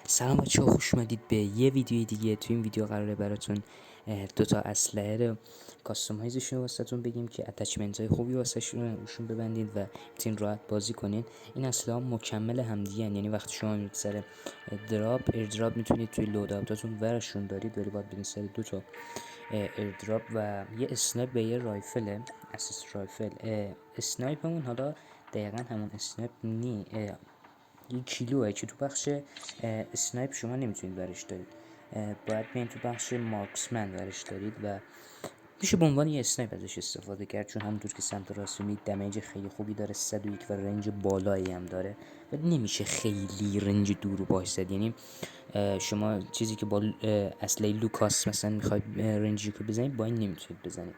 سلام بچه‌ها، خوش اومدید به یه ویدیوی دیگه. تو این ویدیو قراره براتون دو تا اسلحه رو کاستومایزشون واسهتون بگیم که اتچمنت های خوبی واسهشون ببندید و بتونید راحت بازی کنید. این اسلحه ها مکمل همدیگه، یعنی وقتی شما میرید سر ایردراپ میتونید توی لود اوتاتون ورشون دارید، ولی باید برید سر دو تا ایردراپ و یه اسنایپ به یه رایفل اسیست رایفل. اسنایپمون حالا دقیقا همون اسنایپ نی، یه کیلوه که تو بخش اسنایپ شما نمیتونید برش دارید، باید بیاین تو بخش مارکسمن برش دارید و میشه به عنوان یه اسنایپ ازش استفاده کرد، چون همونطور که سمت راست میید دمیج خیلی خوبی داره، 101 و رنج بالایی هم داره و نمیشه خیلی رنج دور رو باش زد. یعنی شما چیزی که با اسلحه لوکاس مثلا میخواید رنجی رو بزنید، با این نمیتونید بزنید.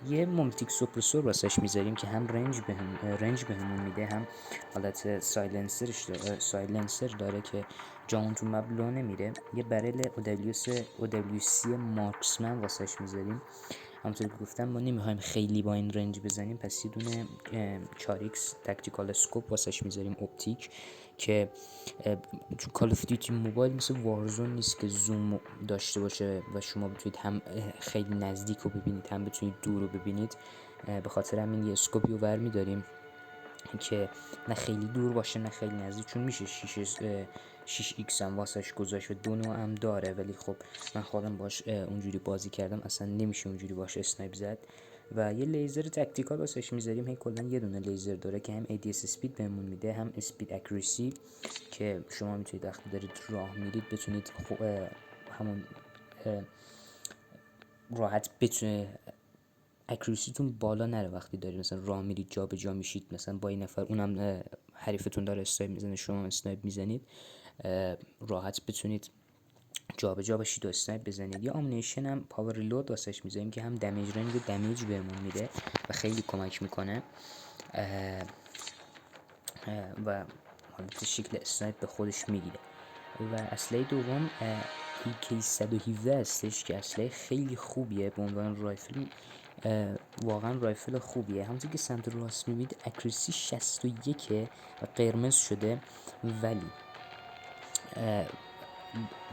یه مومتیک سوپرسور واسش میذاریم که هم رنج بهمون میده، هم حالت سایلنسر داره که جامون تو مپ لو نمیره. یه برل OWC مارکسمن واسش میذاریم. همونطور که گفتم ما نمیخوایم خیلی با این رنج بزنیم، پس یه دونه 4x تاکتیکال اسکوپ واسش میذاریم اپتیک که تو کال اف دیوتی موبایل مثل وارزون نیست که زوم داشته باشه و شما بتونید هم خیلی نزدیک رو ببینید هم بتونید دور رو ببینید. به خاطر همین یه اسکوپی رو برمیداریم که نه خیلی دور باشه نه خیلی نزدیک، چون میشه 6x هم واسش گذاشت و 2 نوع هم داره، ولی خب من خودم باش اونجوری بازی کردم اصلا نمیشه اونجوری باش اسنایپ زد. و یه لیزر تاکتیکال واسش میذاریم، هی کلا یه دونه لیزر داره که هم ADS اسپید بهمون میده هم اسپید اکوریسی، که شما میتونید وقتی دارید راه میرید بتونید همون راحت بتونه اکوریسیتون بالا نره وقتی دارید مثلا راه میرید جا به جا میشید، مثلا با این نفر اونم حریفتون داره اسنایپ میزنه شما اسنایپ میزنید، راحت بتونید جا به جا بشید و اسنایپ بزنید. یا آمونیشن هم پاور ریلود واسش میذاریم که هم دمیج رنج و دمیج بهمون میده و خیلی کمک میکنه و حالت شکل اسنایپ به خودش میگیره. و اسلحه دوم AK-117 هستش که اسلحه خیلی خوبیه به عنوان رایفل، واقعا رایفل خوبیه. همونطور که سمت راست میبینید اکریسی 61 و قرمز شده، ولی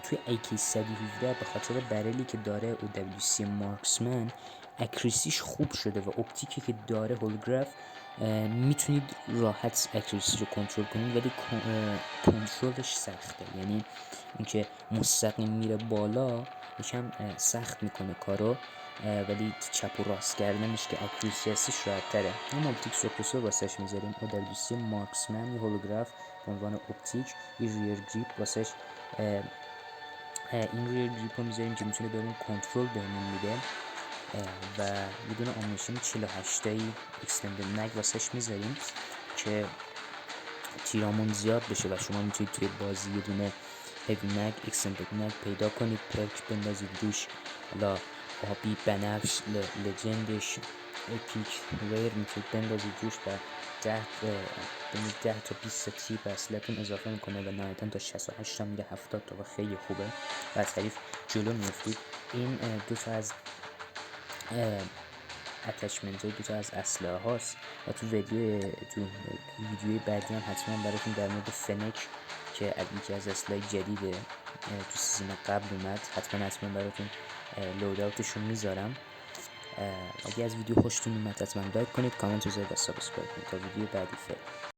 توی AK-117 به خاطر برلی که داره OWC مارکسمن اکریسیش خوب شده و اپتیکی که داره هولوگراف، میتونید راحت اکریسی رو کنترل کنید، ولی کنترلش سخته. یعنی اینکه مستقیم میره بالا یکم سخت میکنه کارو، ولی چپ و راست کردنش که اکریسی هستش راحت تره. این اپتیک سوپرسور واسش میذاریم OWC مارکسمن، یه هولوگراف به عنوان اپتیک، یه ریر گریپ واسش. این ریر گریپ رو میذاریم که میتونه بهمون کنترل بهمون میده و یه دونه آمونیشن 48 تایی اکستندد مگ واسش میذاریم که تیرامون زیاد بشه و شما میتونید توی بازی یه دونه هیوی مگ اکستندد مگ پیدا کنید، پرک بندازید روش، حالا آبی، بنفش، لجندش، اپیک، ریر میتونید بندازید روش و 10 تا 20 تیر به اصلتون اضافه میکنه و نهایتا تا 68 تا میره 70 تا و خیلی خوبه و از حریف جلو میفتید. این دو تا از اتچمنت های دوتا از اسلحه هاست و تو ویدیوی بعدی هم حتما براتون در مورد فنک که یکی از اسلحه جدیده تو سیزن قبل اومد، حتما براتون لود اوتشون میذارم. اگه از ویدیو خوشتون اومد حتما لایک کنید، کامنت بذارید و سابسکرایب کنید. تا ویدیو بعدی فعلا.